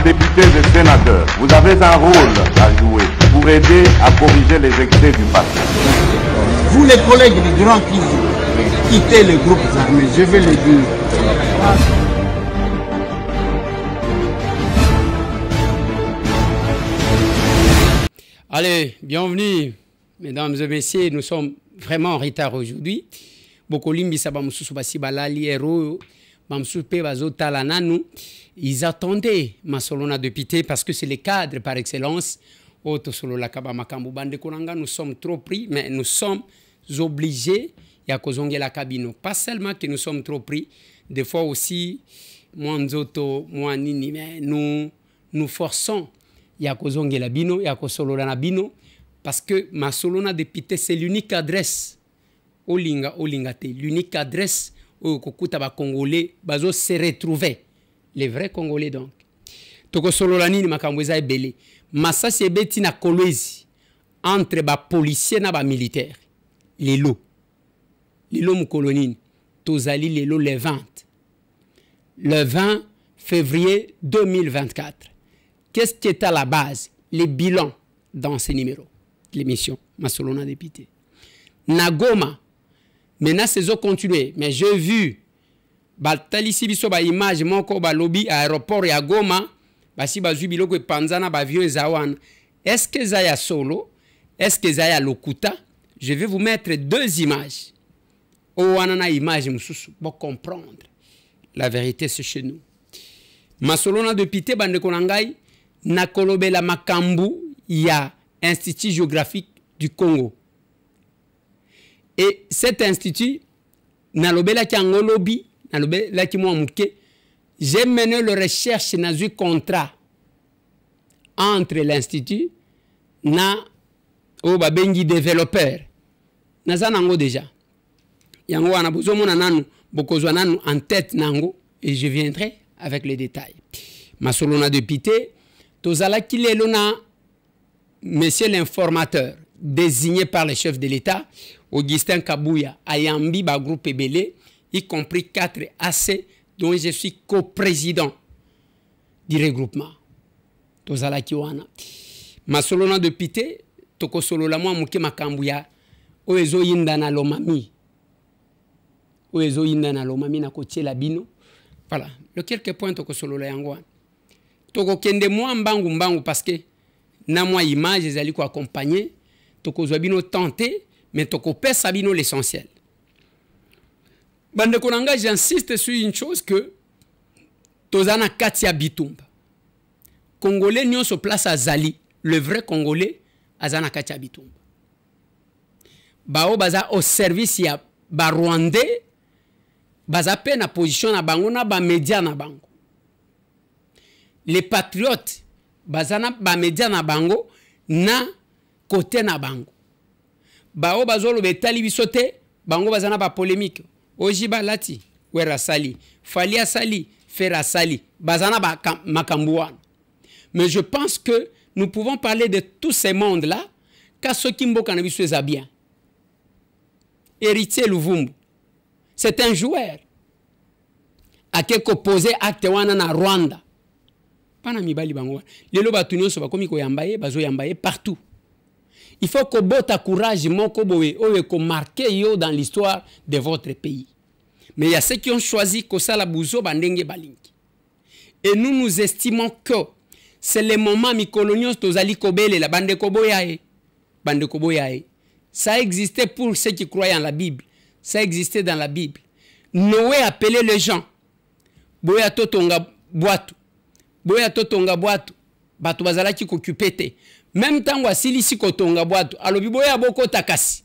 députés et sénateurs, vous avez un rôle à jouer pour aider à corriger les excès du passé. Vous les collègues du Grand Kivu, quittez les groupes armés, je vais le dire. Allez, bienvenue, mesdames et messieurs, nous sommes vraiment en retard aujourd'hui. Ils attendaient Masolona député parce que c'est le cadre par excellence. Nous sommes trop pris, mais nous sommes obligés à causer la cabine. Pas seulement que nous sommes trop pris, des fois aussi, nous forçons à causer la bino, à causer la bino, parce que Masolona député, c'est l'unique adresse. L'unique adresse où les Congolais se retrouver. Les vrais Congolais donc. Toko sololani ni makambweza ebele. Masasi ebeti na kolwezi entre ba policiers na ba militaires. Lelo mukolonini. Tozali lelo le 20. Le 20 février 2024. Qu'est-ce qui est à la base? Les bilans dans ces numéros. L'émission Masolona député. Nagoma. Maintenant, c'est ça continuer. Mais j'ai vu Batali biso ba image moko ba lobby aéroport ya Goma basi bazui biloko panzana ba avion zawana. Est-ce que zaya solo? Est-ce que zaya lokuta? Je vais vous mettre deux images. Owanana image mususu pour comprendre. La vérité c'est chez nous. Masolona député bande konangai na kolobela makambu ya Institut géographique du Congo. Et cet institut na lobela ki angolobi j'ai mené la recherche dans un contrat entre l'institut na Obabengi développeur. Nazanango déjà. Yango wana bozomona nanu bokozwa nanu en tête nango et je viendrai avec les détails. Masolona député tozala kilelo na monsieur l'informateur désigné par le chef de l'État Augustin Kabouya ayambi ba groupe Ebele, y compris 4 AC dont je suis coprésident du regroupement. Tozala kiwana. Masolona député, toko solo la moi muke makambuya, oezo yinda na lomami. Oezo yinda na lomami na kotie la bino. Voilà. Le quelques points toko solo la yangwa. Toko kende moi mbangu parce que na moi image ezali ko accompagner, toko zobino tenter, mais toko pesa bino l'essentiel. Bande Konanga, j'insiste sur une chose que Tozana Katia Bitumba. Congolais n'y se place à Zali, le vrai Congolais, Azana Katia Bitumba. Bao baza au service ya ba Rwandais, baza pe na position na bango na ba média na bango. Les patriotes, bazana ba média na bango na côté na bango. Bao bazolo betali bisote, bango bazana ba polémique. Ojiba lati, wera sali, falia sali, fera sali, bazana ba makambuan. Mais je pense que nous pouvons parler de tous ces mondes-là, car ce qui mbo cannabis est bien. Héritier Luvumbu, c'est un joueur. A quelque opposé acte wana na Rwanda. Pana mibali bango. Lelo batunyo so bakomi ko yambaye, bazo yambaye partout. Il faut que bota courage moko bowe owe ko marqué yo dans l'histoire de votre pays. Mais il y a ceux qui ont choisi que ça la bouzo bandenge balingi. Et nous estimons que c'est le moment mikolonios tozali kobele la bande koboyae. Bande koboyae. Ça existait pour ceux qui croyaient en la Bible. Ça existait dans la Bible. Noé appelait les gens. Boya totonga boatu. Boya totonga boatu. Batu bazala ki kokupete. Même temps wasili si kotonga boatu. Alobi boya boko takasi.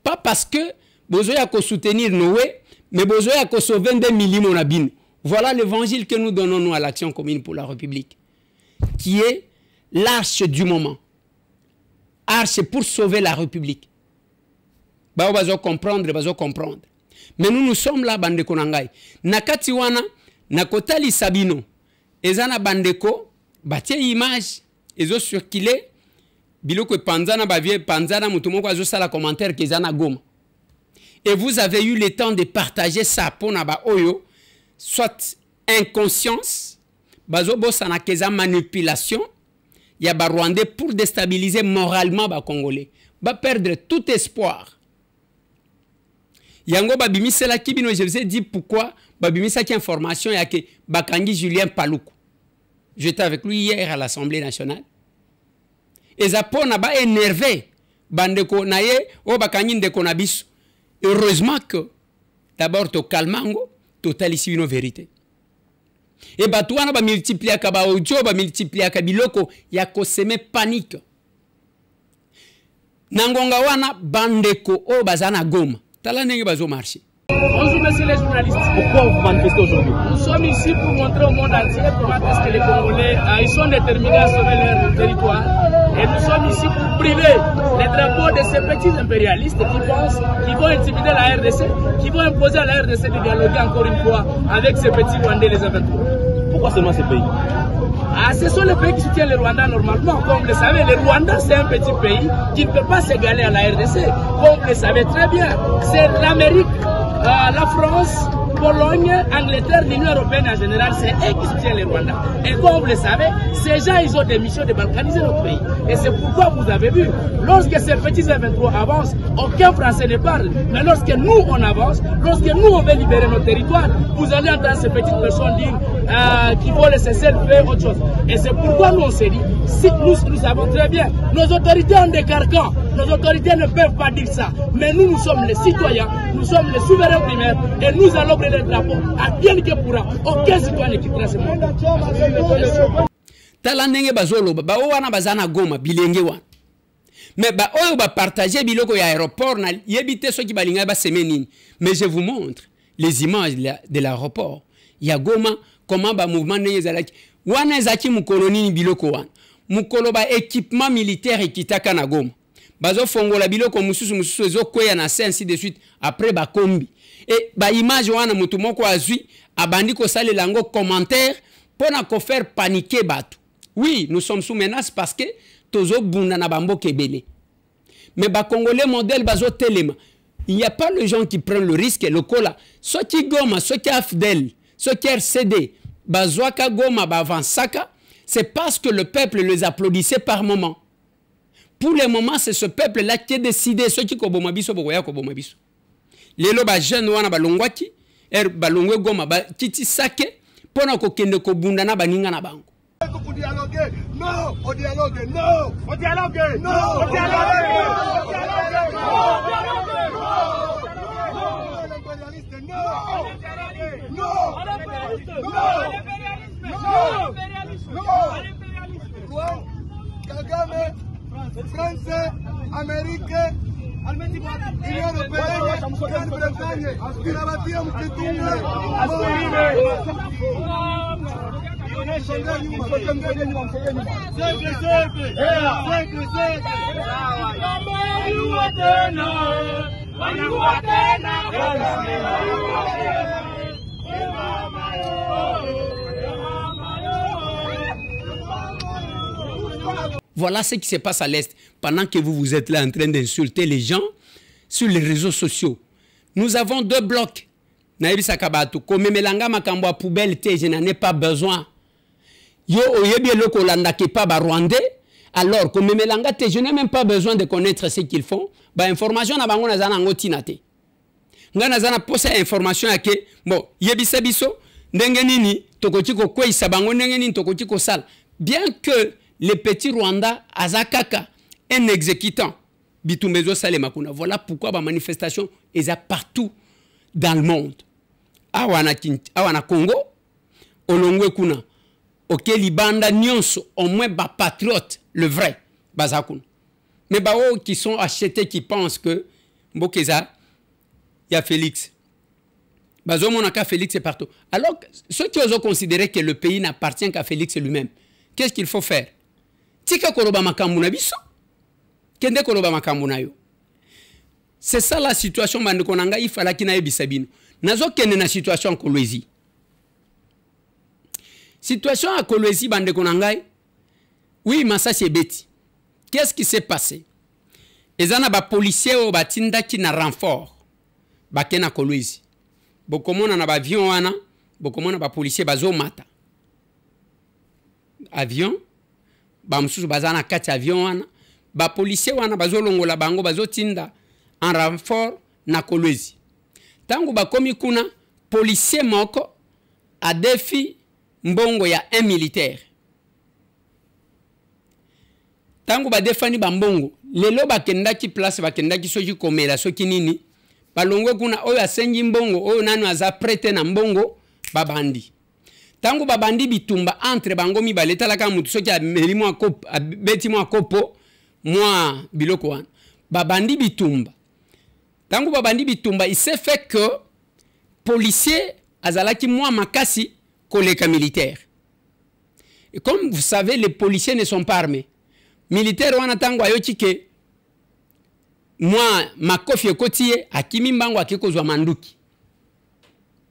Pas parce que bozoya ko soutenir Noé, mais bozoya ko sauver 22 millions na bino. Voilà l'évangile que nous donnons nous à l'Action commune pour la République, qui est l'arche du moment. Arche pour sauver la République. Bah bazo comprendre, bazo comprendre. Mais nous sommes là bandeko nangai. Nakati wana nakotali sabino. Ezana bandeko batie image ezo circuler biloko panzana bavie panzana mutumoko azo sala commentaire kezana goma. Et vous avez eu le temps de partager ça pour naba oyo, soit inconscience, bazo bosana keza manipulation ya ba Rwandais pour déstabiliser moralement ba Congolais, ba perdre tout espoir. Yango babimisela kibino, je vous ai dit pourquoi babimisa qui information ya ke bakangi Julien Paluku. J'étais avec lui hier à l'Assemblée nationale. Et Zapona ba énervé bandeko naye o bakangi ndeko na biso. Heureusement que d'abord to calmango total ici une vérité. Et batouana ba multiplier ka ba audio ba multiplier ka biloko ya ko semer panique. Nangonga wana bandeko o bazana Goma. Tala ndenge bazo marcher. Bonjour messieurs les journalistes. Pourquoi vous manifestez aujourd'hui? Nous sommes ici pour montrer au monde entier comment est-ce que les Congolais ils sont déterminés à sauver leur territoire. Et nous sommes ici pour priver les drapeaux de ces petits impérialistes qui pensent qu'ils vont intimider la RDC, qui vont imposer à la RDC de dialoguer encore une fois avec ces petits Rwandais les F23. Pourquoi seulement ces pays? Ce sont les pays qui soutiennent le Rwanda normalement. Comme vous le savez, le Rwanda c'est un petit pays qui ne peut pas s'égaler à la RDC. Comme vous le savez très bien, c'est l'Amérique, la France, Pologne, Angleterre, l'Union européenne en général, c'est eux qui soutiennent le Rwanda. Et comme vous le savez, ces gens, ils ont des missions de balkaniser notre pays. Et c'est pourquoi vous avez vu, lorsque ces petits F23 avancent, aucun Français ne parle. Mais lorsque nous, on avance, lorsque nous, on veut libérer nos territoires, vous allez entendre ces petites personnes dire qu'il faut laisser faire autre chose. Et c'est pourquoi nous, on s'est dit, si nous savons très bien, nos autorités ont des carcans, nos autorités ne peuvent pas dire ça. Mais nous, nous sommes les citoyens, nous sommes les souverains primaires, et nous allons prendre le drapeau à bien que pourra. Aucun citoyen ne quittera ce monde. Tala ndenge bazolo ba wana bazana Goma bilenge wana. Mais ba oyo ba partager biloko ya aéroport na yebite so ki balinga ba semenini. Mais je vous montre les images de l'aéroport. Ya Goma comment ba mouvement ndenge zalaki. Wana ezaki mukolo nini biloko wana. Mukolo ba équipement militaire ekitaka na Goma. Bazo fongola biloko mususu ezo kweya na ainsi de suite après ba kombi. Et ba image wana mutu moko azui abandi ko sale lango commentaire pona ko faire paniquer batu. Oui, nous sommes sous menace parce que tozo bunda na bambo kebele. Mais ba Congolais modèle bazo telema. Il n'y a pas les gens qui prennent le risque le cola. Ceux qui Goma, ceux qui Afdel, ceux qui RCD, bazwaka Goma ba avansaka, c'est parce que le peuple les applaudissait par moment. Pour le moment, c'est ce peuple-là qui a décidé ceux qui koboma biso bokoya koboma biso. Lelo ba jeune wana balongwaki, balongwe Goma ba kiti sake pona ko kende ko bunda na baninga na bango. Pour dialoguer, non, au dialogue, non, au dialogue, non, au dialogue, non, Kagame, Français, Américain, Union européenne, Grande-Bretagne, Gravatia, Mkitunga, Voilà ce qui se passe à l'Est pendant que vous êtes là en train d'insulter les gens sur les réseaux sociaux. Nous avons deux blocs. Naïbisa Kabatou, comme Melanga Makamba poubelle, je n'en ai pas besoin. Yo oyebi eloko landa ke pa ba Rwandais, alors comme Melanga je n'ai même pas besoin de connaître ce qu'ils font. Ba information na bango na zana ngotina te. Nga na zana posa information ya ke bon yebisa biso ndenge nini tokoki ko kwesa bango ndenge nini tokoki ko sala. Bien que les petits Rwandais azakaka un exécutant bitumbezo sale makuna. Voilà pourquoi ba manifestation est partout dans le monde. Awana Congo olongwe kuna. Ok, Libanda nyonso, au moins ba patriote, le vrai, bazakun. Mais bah qui sont achetés, qui pensent que Mbokeza, il y a Félix. Bazo monaka Félix est partout. Alors, ceux qui osent considérer que le pays n'appartient qu'à Félix lui-même, qu'est-ce qu'il faut faire? Tika koroba makamuna biso, kende koroba makamuna yo. C'est ça la situation, mandekonanga, il fallait qu'il y ait bisabino. Nazo kende na situation en Kolwezi. Situation à Kolwezi, bande konangai. Oui, mais ça c'est bête. Qu'est-ce qui s'est passé? Les policiers au batinda qui na renfort. Bakena Kolwezi. Bokomona na avion wana, bokomona ba policier bazo mata. avion bamususu baza na kati avion wana ba policier wana bazolongola bango bazotinda en renfort na Kolwezi. Tangu bakomi kuna policier moko a défi mbongo ya un militaire. Tangu ba defani bambongo lelo bakendaki place bakendaki soki komela soki nini balongwe kuna oyo asengi mbongo oyo nanu aza prete na mbongo babandi. Tangu babandi bitumba entre bango mibale talaka mutu soki ameli mwa kopo abeti mwa kopo mwa biloko wana babandi bitumba. Tangu babandi bitumba il s'est fait que policier azalaki mwa makasi koleka militaire. Et comme vous savez les policiers ne sont pas armés. Militaire wana tangu ayoki ke mwa makofi ekotie akimi mbango akikozwa manduki.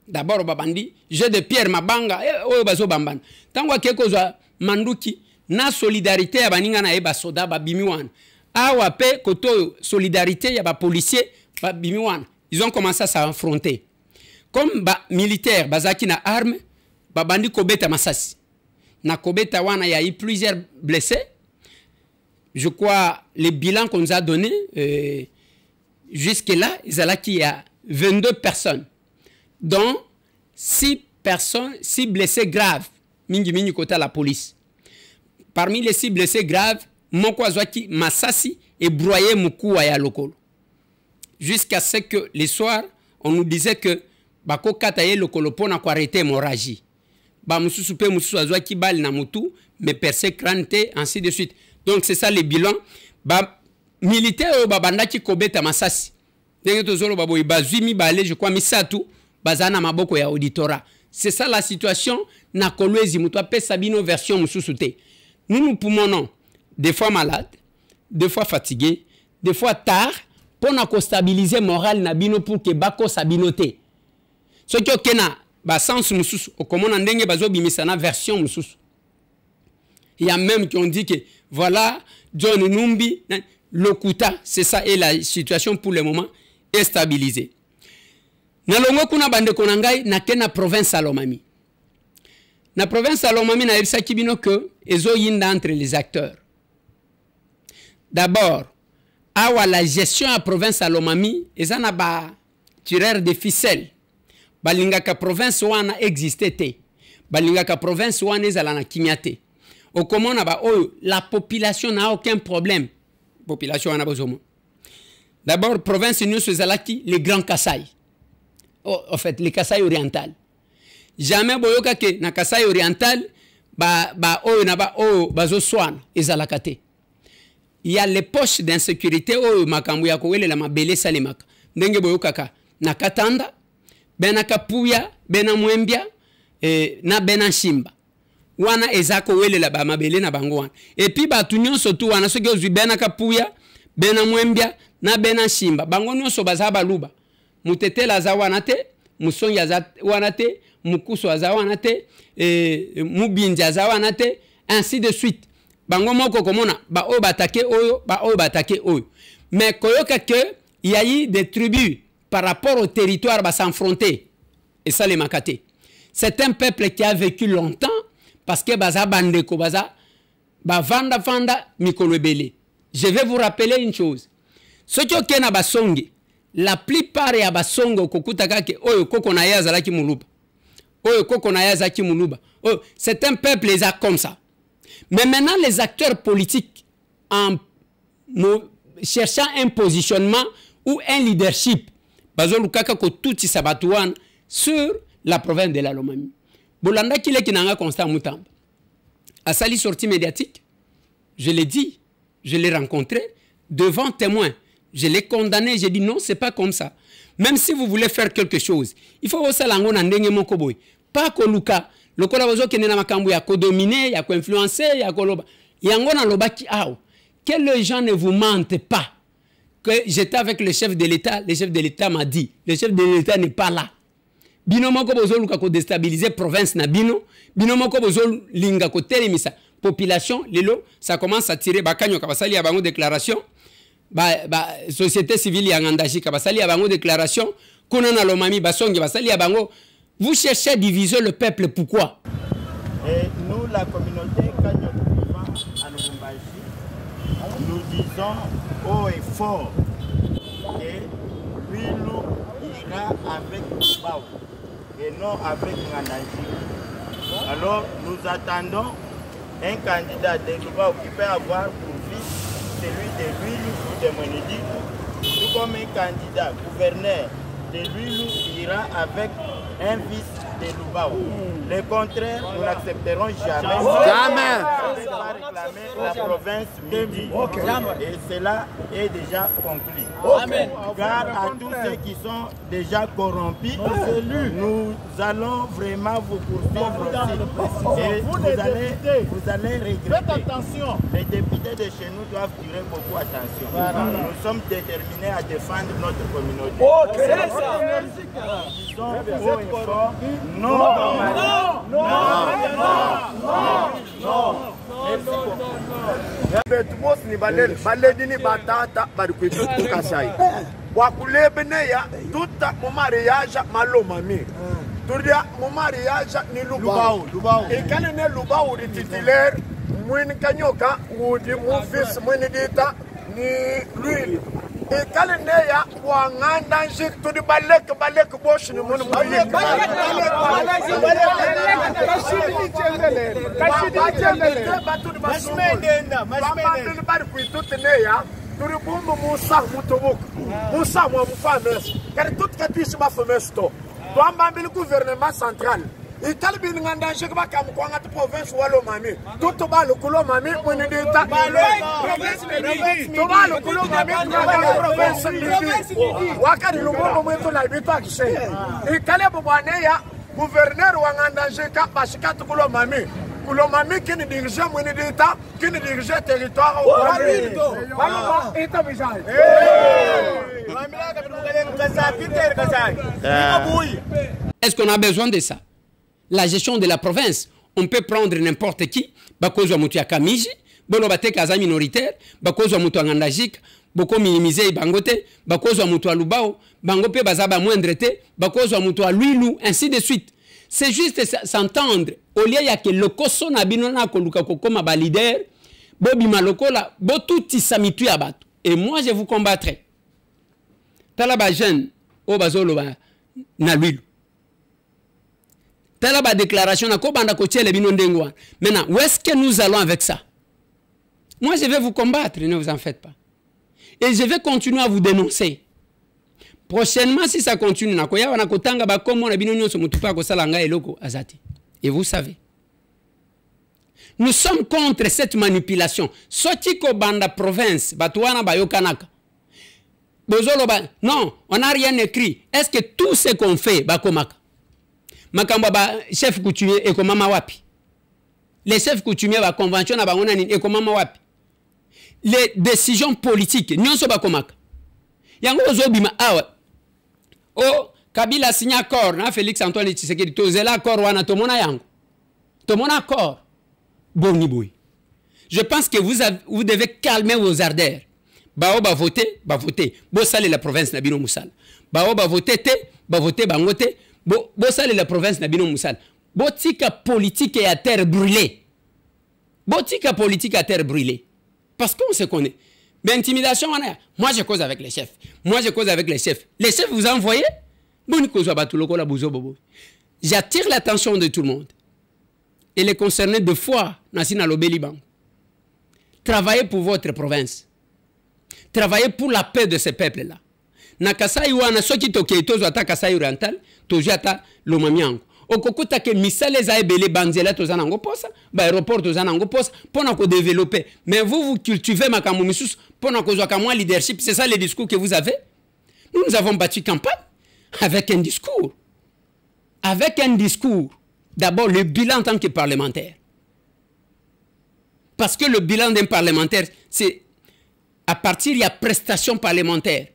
D'abord babandi jeu de pierre mabanga oyo bazo bambana. Tangu akikozwa manduki na solidarité ya baninga na eba soda babimi wana. Awa pe koto solidarité ya ba policier babimi wana. Ils ont commencé à s'affronter. Comme ba militaire bazaki na arme babandi kobeta masasi. Na kobeta wana ya eu plusieurs blessés. Je crois les bilans qu'on nous a donnés jusque-là, il y a 22 personnes, dont 6 blessés graves. Mingi côté la police. Parmi les 6 blessés graves, moko azwaki masasi et broyé mukuwa ya lokolo. Jusqu'à ce que le soir, on nous disait que bako kataye lokolo pona ko arrêter hémorragie. Ba mususu pe mususu azwaki bal na mutu, mais percé crâne ainsi de suite. Donc c'est ça le bilan. Ba militaire babanda ki kobeta masasi. Ndenge tozolo babo ibazwi mi balé je crois misatu bazana maboko ya auditorat. C'est ça la situation na Kolwezi mutu apesa bino version mususu te. Nous poumons des fois malades, des fois fatigués, des fois tard pour na ko stabiliser moral na bino pour que bako sabinote. Ce qui okena ba sens mususu okomona ndenge bazo bimisa na version mususu. Il y a même qui ont dit que voilà, John Numbi, Lokuta, c'est ça, et la situation pour le moment est stabilisée. Nalongo kuna bande konangai na kena province Salomami. Na province Salomami na ebisa kibino que ezo yinda entre les acteurs. D'abord, awa la gestion à province Salomami, ezana ba tireur de ficelle. Balingaka province wana existete. Balingaka province wana ezala na kimiate. Au comment la population n'a aucun problème. Population a besoin. D'abord, province nous Zalaki, les grands Kassai. En fait, les Kassai oriental. Jamais boyoka ke na Kassai oriental bazo swan ezalakate. Il y a les poches d'insécurité makambu ya kowele la mabele salemaka. Ndenge boyoka ka na Katanda, benaka Puya, bena Mwembia na bena Shimba. Wana ezako wele la ba mabele na bango wana. Et puis batu nyonso tu wana soki ozwi bena Kapuya, bena Mwembia na bena Shimba. Bango nyonso baza baluba. Mutetela za wana te, Musonja za wana te, Mukuso za wana te, Mubinja za wana te, ainsi de suite. Bango moko komona ba o batake oyo, ba o batake oyo. Mais koyoka que il y a eu des tribus par rapport au territoire ba s'affronter. Et ça les makate. C'est un peuple qui a vécu longtemps. Parce que baza bandeko baza vanda mikolo ebele. Je vais vous rappeler une chose. Ce qui okena basongi, la plupart ya basongo kokutaka ke oyo koko na ya zalaki muluba. Oyo koko na ya zaki muluba. Oh, c'est un peuple les a comme ça. Mais maintenant les acteurs politiques en cherchant un positionnement ou un leadership bazolukaka ko tuti sabatuan sur la province de la Lomami. Bolanda kile kinanga Constant Mutamba. À sali sortie médiatique, je l'ai dit, je l'ai rencontré devant témoins. Je l'ai condamné, j'ai dit non, c'est pas comme ça. Même si vous voulez faire quelque chose, il faut aussi l'ango na ndenge moko boy. Pas koluka, lokola bozo kene na makambu ya ko dominer, ya ko influencer, ya ko loba. Yango na loba ki aw. Que les gens ne vous mentent pas. Que j'étais avec le chef de l'État m'a dit, le chef de l'État n'est pas là. Bino moko bozo luka ko déstabiliser province na bino moko bozo linga ko telemisa population lelo ça commence à tirer bakanyo kabasali ya bango déclaration société civile ya ngandashi kabasali ya bango déclaration kuna na Lomami basongi basali ya bango vous cherchez à diviser le peuple pourquoi nous, la communauté Kanyokuva à Lubumbashi, nous disons haut et fort que Lwilu ira avec Lubao et non avec Ngandanji. Alors nous attendons un candidat de Lubao qui peut avoir pour fils celui de Lwilu ou de Mwenediku, tout comme un candidat gouverneur de Lwilu ira avec un fils de Lubao. Le contraire, nous n'accepterons jamais. Jamais. On va réclamer la province midi. Et cela est déjà conclu. Amen. Car à tous ceux qui sont déjà corrompus, nous allons vraiment vous poursuivre aussi. Et vous allez regretter. Faites attention. Les députés de chez nous doivent tirer beaucoup attention. Nous sommes déterminés à défendre notre communauté. Disons haut et fort, non. Baledini batata barikuitu tukasai. Wakulebene ya tuta mu mariage malomami. Turia mu mariage ni Lubao. Ikale ne Lubao di titulaire mwini kanyoka udi mu fils mwini dita ni Lwilu. Ikale ne ya wanganda njik tudi balek bosh ni mwini mwini. Le gouvernement central. Il t'a bien engagé que la province Wallo Mami. Tout le monde Mami, on est d'État. Le province Wakari le monde la victoire. Et Caleb Boaneya, gouverneur ou engagé Kapashika Tukulo Mami. Mami qui ne dirige mon État, qui ne dirige le territoire. Est-ce qu'on a besoin de ça? La gestion de la province, on peut prendre n'importe qui, bakozo mutu ya Kamiji, bolo bate kaza minoritaire, bakozo mutu ngandajik, boko minimiser bangote, bakozo mutu à Lubao, bangope bazaba moindreté, bakozo mutu à Lwilu, ainsi de suite. C'est juste s'entendre. Au lieu ya que le koso na binona koluka kokoma ba leader, bobi malokola, botuti samitu ya batu. Et moi je vous combattrai. Talaba jeune, o bazolo ba na Lwilu. Talaba déclaration na ko banda ko tiele binondengwa. Maintenant, où est-ce que nous allons avec ça? Moi je vais vous combattre, ne vous en faites pas. Et je vais continuer à vous dénoncer. Prochainement, si ça continue, et vous savez, nous sommes contre cette manipulation. Sotiko banda province, batouana bayokanaka. Non, on n'a rien écrit. Est-ce que tout ce qu'on fait, bakomaka? Makamba chef coutumier et komama wapi? Les chefs coutumiers ba convention na bangona ni et komama wapi? Les décisions politiques, nyonso bakomaka. Yango ozobima awa. Oh, Kabila signé accord, na Félix Antoine Tshisekedi tozela accord wana tomona yango. Tomona accord. Boni boy. Je pense que vous devez calmer vos ardeurs. Bao ba voter, Bo sale la province na bino musala. Bao ba voter te, ba voter bangote, bo sale la province na bino musala. Bo tika politique et à terre brûlée. Bo tika politique à terre brûlée. Parce qu'on se connaît. Mais intimidation, moi je cause avec les chefs. Moi je cause avec les chefs. Les chefs vous envoyez. J'attire l'attention de tout le monde. Et les concernés de foi, Nassina Lobeliban. Travaillez pour votre province. Travaillez pour la paix de ces peuples-là. Nakasai wana soki toke tozo ata Kasai oriental, tozo ata Lomamiango. Okokuta ke misale za ebele banzela tozana ngo posa, ba aéroport tozana ngo posa, pona ko développer. Mais vous cultivez makambo misusu pona ko zwa kamwa leadership, c'est ça le discours que vous avez? Nous avons battu campagne avec un discours. Avec un discours. D'abord le bilan en tant que parlementaire. Parce que le bilan d'un parlementaire, c'est à partir de la prestation parlementaire,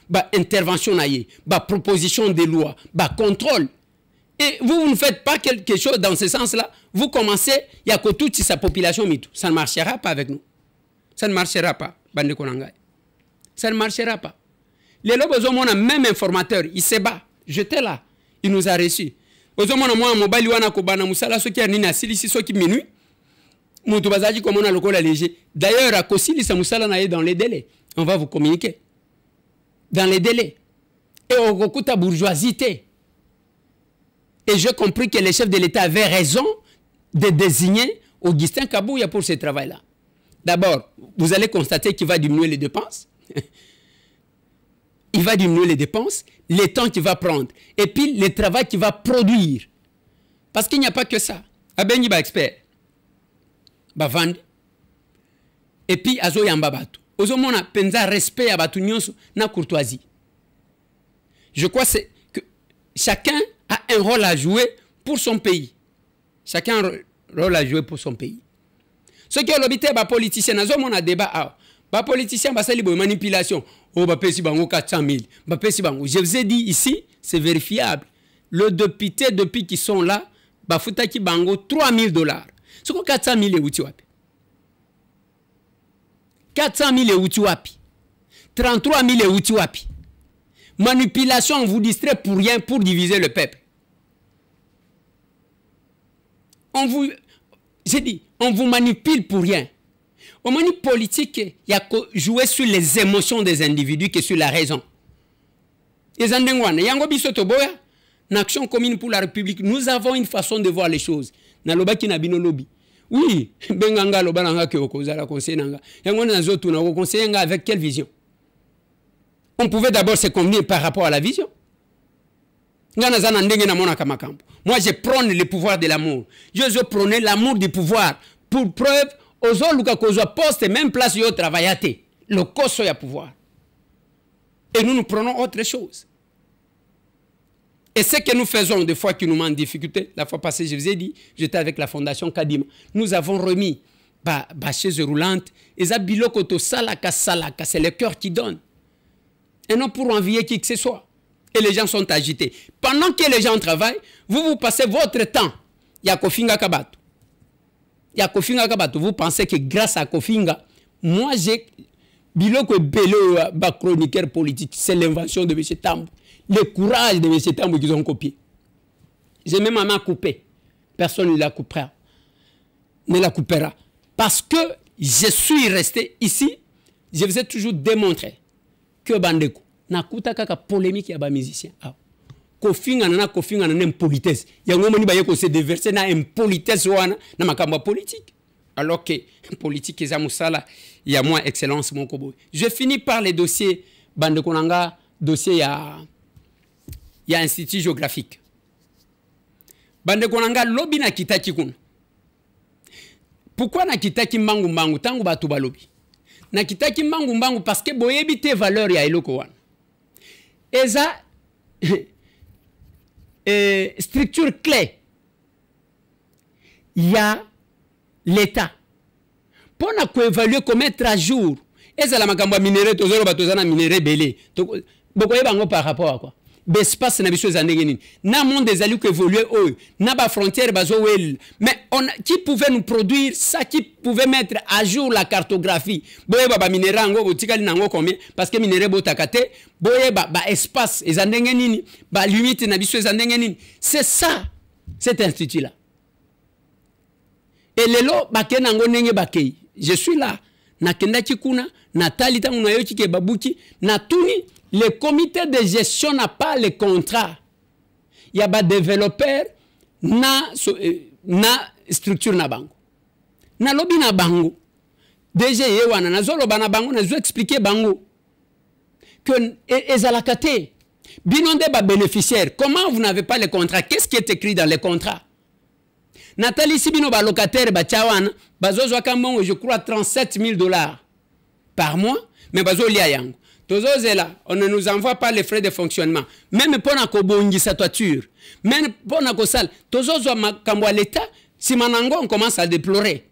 bah intervention naïe, bah proposition de loi, bah contrôle. Et vous ne faites pas quelque chose dans ce sens-là, vous commencez, il y a que toute sa population mitou. Ça ne marchera pas avec nous. Ça ne marchera pas, Bande Konangay. Ça ne marchera pas. Les lobos ont un même informateur, il se bat. J'étais là, il nous a reçus. Aux hommes, moi, mobile, wana kobana musala, ce qui a nina silisi, ce qui minuit. Moutoubazaji comme on a le col léger. D'ailleurs, à Kosili, Samoussala est dans les délais. On va vous communiquer. Dans les délais. Et au Rokuta bourgeoisité. Et j'ai compris que les chefs de l'État avaient raison de désigner Augustin Kabouya pour ce travail-là. D'abord, vous allez constater qu'il va diminuer les dépenses. Il va diminuer les dépenses, le temps qu'il va prendre. Et puis, le travail qu'il va produire. Parce qu'il n'y a pas que ça. Abeni ba expert. Ba vendre. Et puis, azo yamba batu. Ozo mona penza respect à batu nyonso na courtoisie. Je crois que chacun a un rôle à jouer pour son pays. Chacun a un rôle à jouer pour son pays. Ce qui est l'obité, les politiciens, nous avons un débat. Les politiciens, c'est une manipulation. Oh, bah, pesi bango 400 000. Bah, pesi bango. Je vous ai dit ici, c'est vérifiable. Le député, depuis qu'ils sont là, bah, foutaki bango 3 000 $. Ce que 400 000 est outi wapi. 400 000 est outi wapi. 33 000 est outi wapi. Manipulation, on vous distrait pour rien, pour diviser le peuple. J'ai dit, on vous manipule pour rien. Au moment politique, il y a jouer sur les émotions des individus que sur la raison. Et Action commune pour la République, nous avons une façon de voir les choses. Oui, avec quelle vision? On pouvait d'abord se convenir par rapport à la vision. Moi, je prône le pouvoir de l'amour. Je prône l'amour du pouvoir. Pour preuve, aux autres, poste même place yo travaillate. Le coso ya pouvoir. Et nous prenons autre chose. Et ce que nous faisons des fois qui nous met en difficulté, la fois passée, je vous ai dit, j'étais avec la fondation Kadima. Nous avons remis chaise roulante. Et ça bilokoto salaka, c'est le cœur qui donne. Et non pour envier qui que ce soit. Et les gens sont agités. Pendant que les gens travaillent, vous passez votre temps. Il y a Kofinga Kabato. Il y a Kofinga Kabato. Vous pensez que grâce à Kofinga, moi j'ai... Biloko Bello, chroniqueur politique, c'est l'invention de M. Tambou. Le courage de M. Tambou qu'ils ont copié. J'ai même à couper. Personne ne la coupera. Ne la coupera. Parce que je suis resté ici, je vous ai toujours démontré que Bandeko, nakuta kaka polémique ya ba musicien. Kofinga na impolitesse. Yango moni ba yeko se déverser na impolitesse wana na makambo politique. Alors que politique eza musala ya moi excellence mon kobo. Je finis par les dossiers Bandeko nanga, dossier ya institut géographique. Bandeko nanga lobi na kitaki kuna. Pourquoi na kitaki mbangu mbangu tangu batu balobi? Na kitaki mbangu mbangu parce que boyebi te valeur ya eloko wana. Eza structure clé. Il y a l'État. Pour évaluer, comment mettre à jour. Et c'est la makambo minéré, tozolo batozana minéré belé. Bokoye bango par rapport à quoi? Bespace na biso zanegeni. Na monde des alliés qui évoluent eux. Na ba frontière bazo wel. Mais qui pouvait nous produire ça, qui pouvait mettre à jour la cartographie. Boye ba minéré ango botikali nango combien? Parce que minéré botakate. Boye ba espace zanegeni. Ba limite na biso zanegeni. C'est ça, cet institut là. Et lelo bakena ngo nenge bakei. Je suis là. Na kenda kikuna, na talita unayo chike babuki, na tuni. Le comité de gestion n'a pas le contrat. Il y a des développeurs na structure na bango. Na lobby na bango. DG yewana na zolo bana bango na zo expliquer bango que ezalakate binonde ba bénéficiaire. Comment vous n'avez pas le contrat? Qu'est-ce qui est écrit dans les contrats? Nathalie Sibino ba locataire ba chawana bazozo kambongo je crois 37 000 $ par mois mais bazo lia yango. On ne nous envoie pas les frais de fonctionnement. Même pour la kobongi sa toiture. Même pour la kosal. Tozozo makambo à l'État. Si manango on commence à déplorer.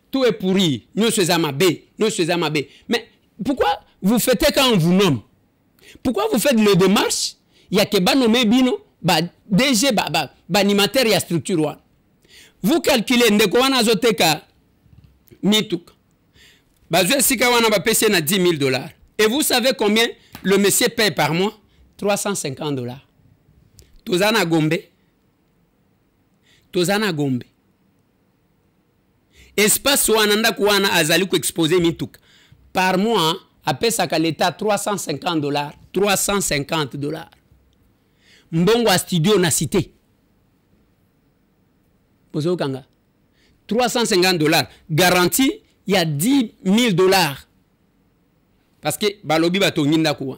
Tout est pourri. Nous sommes amabé. Nous sommes amabé. Mais pourquoi vous faites quand on vous nomme? Pourquoi vous faites le démarche? Il y a que ba nommé bino. Ba DG ba animateur ya structure. Vous calculez ndeko wana zoteka mituk. Ba zwe sika wana ba pese na 10 000 $. Et vous savez combien le monsieur paye par mois? 350 $. Tozana Gombe. Tozana Gombe. espace wana kuana azali ko exposer mituka par mois apesaka l'État $350. $350. Mbongo a studio na cité. Pozo kanga. $350. Garantie, il y a $10,000. Parce que balobi batonginda kuwa.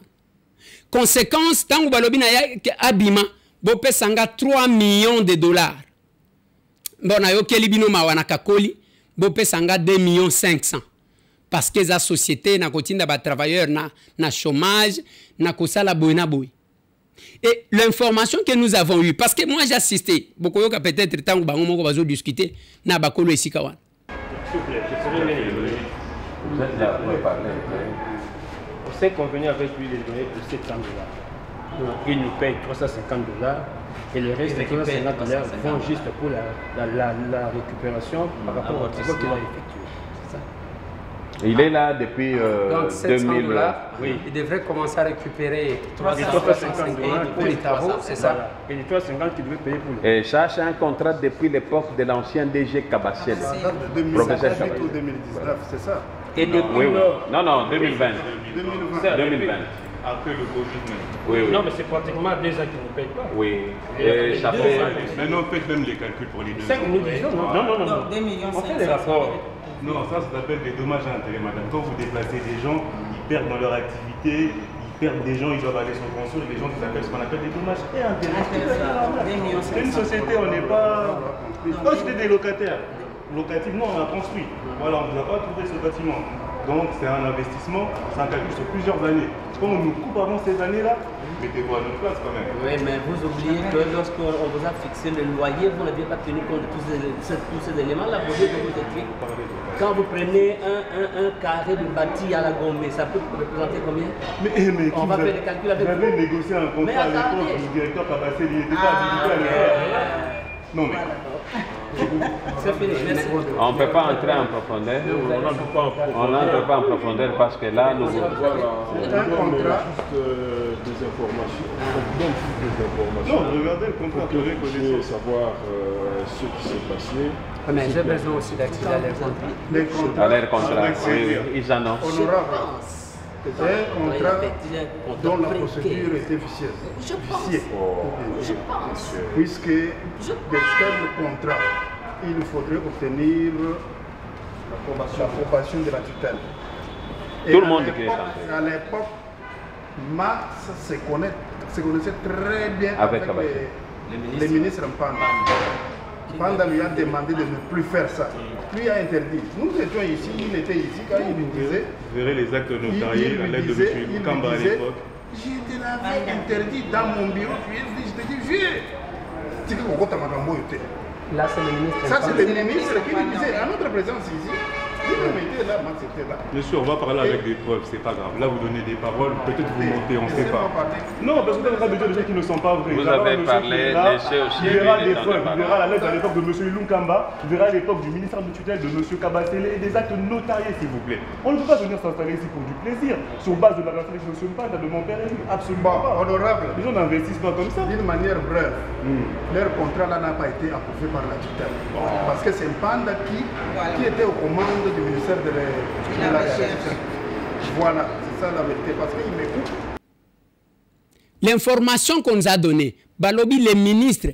Conséquence, tangu balobi na ya abima, bo pesanga $3 millions. Bon, na yo kelibino mawana kakoli, bo pesanga $2,500,000. Parce que la société na kotinda ba travailleurs na chômage, na kosala boina boy. Et l'information que nous avons eue, parce que moi j'ai assisté, beaucoup de peut-être tant que bango moko bazo discuter na bakolo esika wana. S'il vous plaît, je serais bien désolé. Vous êtes là pour parler. On s'est convenu avec lui de donner pour $700. Il nous paye $350 et le reste de $350 vont juste pour la récupération par rapport au travail qu'il a effectué. Il est là depuis donc, 2000. Oui. Il devrait commencer à récupérer $350 pour les travaux, c'est ça. Et les $350 qu'il devait payer pour lui. Et ça, c'est un contrat depuis l'époque de l'ancien DG Kabassel. Professeur 2019, c'est ça. Et depuis Oui, oui. Non, 2020. 2020. Après le Covid. Oui, oui. Non, mais c'est pratiquement 2 ans qu'il ne paye pas. Oui. Et ça fait... Maintenant, faites même les calculs pour les 2 5 ans. nous disons, non. 2 millions On fait les rapports. Non, ça s'appelle des dommages à intérêt, madame. Quand vous déplacez des gens, ils perdent dans leur activité, ils perdent des gens, ils doivent aller sur pension, et les gens, ça s'appelle ce qu'on appelle des dommages et intérêts. C'est une société, on n'est pas... Quand c'était des locataires, locatifs, non, on a construit. Voilà, on ne nous a pas trouvé ce bâtiment. Donc c'est un investissement, c'est un calcul sur plusieurs années. Quand on nous coupe avant ces années-là, mettez-vous à notre place quand même. Oui, mais vous oubliez que lorsqu'on vous a fixé le loyer, vous n'aviez pas tenu compte de tous ces éléments-là. Vous dites que vous êtes riche. Quand vous prenez un carré de bâti à la Gombe, ça peut représenter combien? Mais on va faire les calculs avec vous. Vous avez négocié un contrat à l'époque, le directeur Kabassel, il n'était pas habilité à le faire. Non mais... On ne peut pas entrer en profondeur. On n'entre pas en profondeur parce que là, nous... C'est un contrat. Juste des informations. On donne juste des informations. Non, regardez le contrat. Pour que vous puissiez savoir ce qui s'est passé. Mais j'ai besoin aussi d'accéder à Les contrats. À leur contrat, oui, ils annoncent. Honorable. C'est un contrat dont la procédure est officielle. Je pense. Puisque de tels contrats, il faudrait obtenir l'approbation de la tutelle. Et tout le monde qui est entré. À l'époque, Max se connaissait très bien avec les ministres Mpanda. Mpanda lui a demandé de ne plus faire ça. Lui a interdit. Nous étions ici, il était ici quand il nous disait. Vous verrez les actes notariés, la lettre de M. Kamba à l'époque. Je te l'avais interdit dans mon bureau, je te dis, viens. C'est que là, c'est le ministre. Ça, c'est le ministre qui lui disait, à notre présence ici, lui était là, Max était là. Bien sûr, on va parler avec des preuves, c'est pas grave. Là, vous donnez des paroles, peut-être vous montez, on ne sait pas. Non, parce que vous avez des gens qui ne sont pas vrais. Vous avez parlé, laissez aussi. Il verra des preuves, il verra la lettre à l'époque de M. Ilum Kamba, il verra à l'époque du ministère de tutelle de M. Kabassele et des actes notariés, s'il vous plaît. On ne peut pas venir s'installer ici pour du plaisir, sur base de la réflexion de M. Mpanda, de mon père et lui. Absolument pas. Honorable. Les gens n'investissent pas comme ça. D'une manière brève, leur contrat là n'a pas été approuvé par la tutelle. Parce que c'est Mpanda qui était aux commandes du ministère de la Recherche. Voilà, c'est ça la vérité, parce qu'il m'écoute. L'information qu'on nous a donnée, balobi le ministre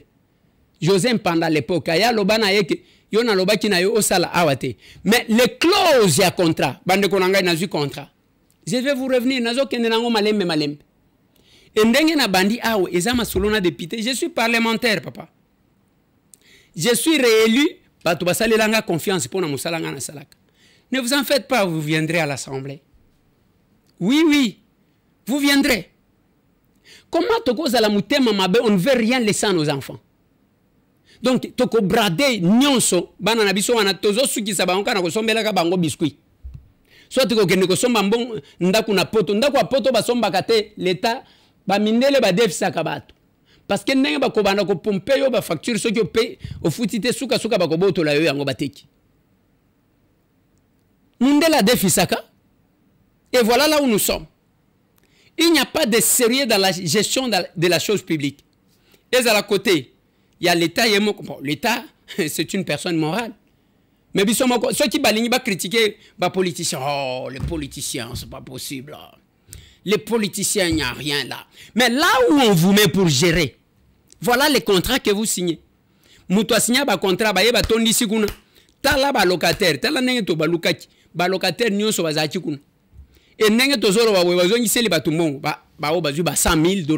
José Mpanda à l'époque, il y a lobana yeke, yona loba ki na yo osala awate. Mais les clauses ya contrat, bande konanga na zu contrat. Je vais vous revenir nazo kende nango malembe malembe. Et ndenge na bandi awo ezama solona député, je suis parlementaire papa. Je suis réélu, bato basali langa confiance pour na musalanga na salaka. Ne vous en faites pas, vous viendrez à l'Assemblée. Oui, oui, vous viendrez. Comment toko zala mutema mabe, on ne veut rien laisser à nos enfants. Donc, toko brade nyonso, bana na biso wana tozo suki sa bango kana kosombela ka bango biscuit. Soit toko kende kosomba mbongo ndaku na poto, ndaku a poto basomba kate l'État ba mindele ba defisa ka bato. Parce que ndenge ba kobanda ko pompe yo ba facture soki o paye au futite suka suka ba ko botola yo yango bateki. Mindela defisaka. Et voilà là où nous sommes. Il n'y a pas de sérieux dans la gestion de la chose publique. Et à la côté, il y a l'État. Bon, l'État, c'est une personne morale. Mais ceux qui balingi va critiquer les politiciens. Oh, les politiciens, c'est pas possible. Là. Les politiciens, il n'y a rien là. Mais là où on vous met pour gérer, voilà les contrats que vous signez. Moutou a signé un contrat, il y a un tondi sikuna. Tala ba locataire, tala nenge to ba lukaki, ba locataire nyonso bazaki kuna. Et nenge to zoro ba webazongi seli ba tumbongo, ba o bazu ba $100 000,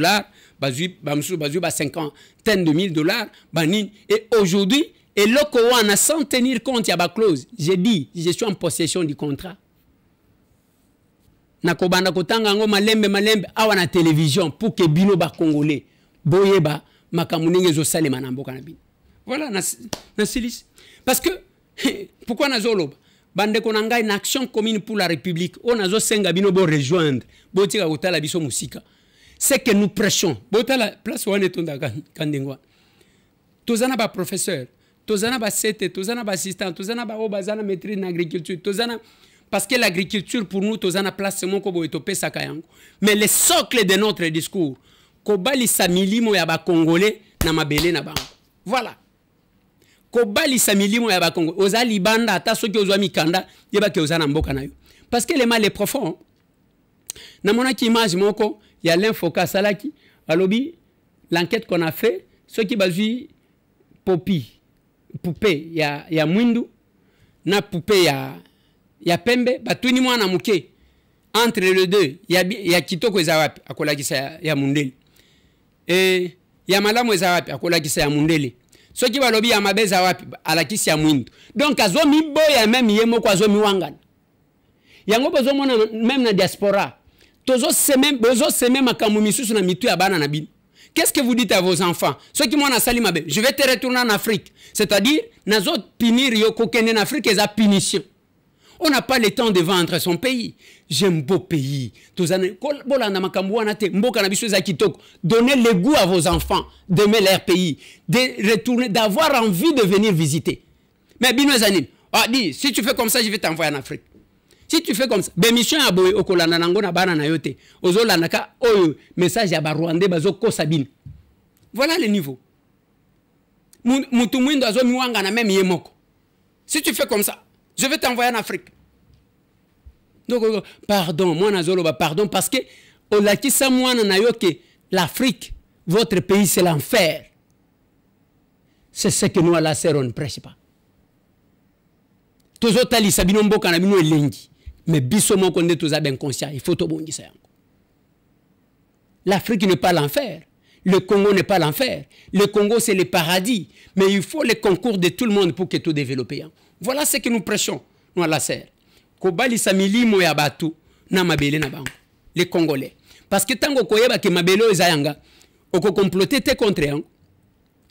bazu ba 50 de $1000, banin. Et aujourd'hui, et loko wana sans tenir compte ya ba clause, j'ai dit, je suis en possession du contrat. Nakobanda kotanga ngo malembe awa na télévision pour que bino ba congolais boyeba makamunenge zo salema na mboka na bino. Voilà na silis. Parce que pourquoi nazoloba bande konanga une action commune pour la République on nazo senga bino bo rejoindre botika kotala biso musika. C'est que nous prêchons. Botala place wane tonda kandengwa. Tozana ba professeur, tozana ba CT, tozana ba assistant, tozana ba obazana maîtrise en agriculture, tozana parce que l'agriculture pour nous tozana place mon ko boetope sakayango. Mais le socle de notre discours kobali samilimo ya ba congolais na mabele na bango. Voilà. Kobali samilimo ya ba congolais ozali banda ata soki ozwa mikanda yeba ke ozana mboka na yo. Parce que le mal est profond. Na monaki image moko ya l'infoka salaki alobi l'enquête qu'on a fait ceux qui bazui poupée ya mwindu na poupée ya pembe batuni mwana muke entre les deux ya kitoko ezawapi akolakisa ya mundeli et ya malamu ezawapi akolakisa ya mundeli ceux qui balobi ya mabeza wapi alakisi ya mwindu donc azomi boya même yemo kwa azomi wangana yango bozo mona même na diaspora tozo seme makambo misusu na mitu ya bana na bino. Qu'est-ce que vous dites à vos enfants? Ceux qui m'ont sali mabe, je vais te retourner en Afrique. C'est-à-dire, nazo punir yo kokene en Afrique et punition. On n'a pas le temps de vendre son pays. J'aime beau pays. Donnez le goût à vos enfants d'aimer leur pays, de retourner, d'avoir envie de venir visiter. Mais bino zanine, dis, si tu fais comme ça, je vais t'envoyer en Afrique. Si tu fais comme ça, bémission à boy okolanda nango na bana na yote. Ozolanda ka oyo message ya ba Rwandais bazo ko sabine. Voilà le niveau. Mutu mwindo azo miwanga na même yemoko. Si tu fais comme ça, je vais t'envoyer en Afrique. Donc pardon, moi nazolo ba pardon parce que olakisa mwana na yoke l'Afrique, votre pays c'est l'enfer. C'est ce que nous à la serre on ne prêche pas. Tozotali sabino mboka na bino elengi. Mais biso moko nde toza ben conscient, il faut tobongisa yango. L'Afrique n'est pas l'enfer. Le Congo n'est pas l'enfer. Le Congo c'est le paradis, mais il faut le concours de tout le monde pour que tout développe. Voilà ce que nous prêchons nous à la serre. Kobali samili mo ya batu na mabele na bango. Les Congolais. Parce que tango koyeba ke mabelo ezayanga, oko comploter te contre yango.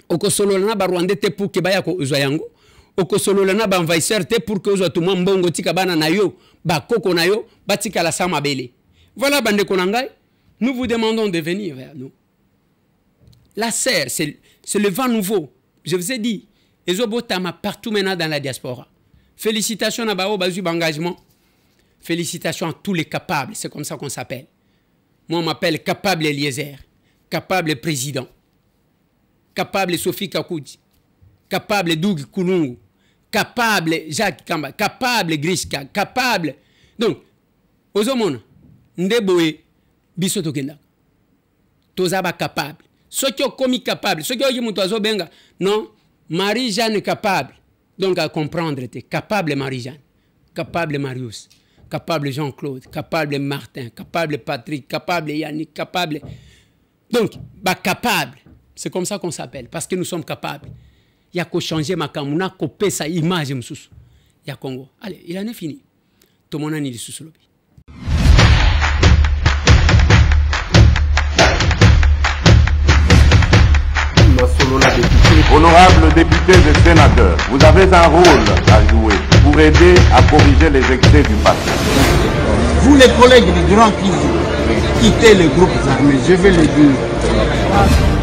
Oko solo na ba Rwandais te pour ke baya ko uzayango. Oko solo na ba envahisseur te pour que ozwa tuma mbongo tika bana na yo, ba koko na yo, batika la sama bele. Voilà bande konangai, nous vous demandons de venir vers nous. La serre, c'est le vent nouveau. Je vous ai dit, ezobotama partout maintenant dans la diaspora. Félicitations à Bao Bazu Bangagement. Félicitations à tous les capables, c'est comme ça qu'on s'appelle. Moi on m'appelle capable Eliezer, capable président, capable Sophie Kakoudji, capable Doug Kulungu, capable Jacques Kamba, capable Grishka, capable. Donc, Ozomona, Ndeboe, Bisoto Kenda. Tozaba capable. Ceux qui ont commis capable, ceux qui ont dit benga, non, Marie-Jeanne est capable. Donc à comprendre, tu es capable Marie-Jeanne, capable Marius, capable Jean-Claude, capable Martin, capable Patrick, capable Yannick, capable. Donc, bah capable. C'est comme ça qu'on s'appelle, parce que nous sommes capables. Il y a qu'à changer ma camona, couper sa image, il y a Congo. Allez, il en est fini. Tout le monde est sous le Honorables députés et sénateurs, vous avez un rôle à jouer pour aider à corriger les excès du passé. Vous les collègues du Grand Kivu, quittez les groupes armés, je vais le dire.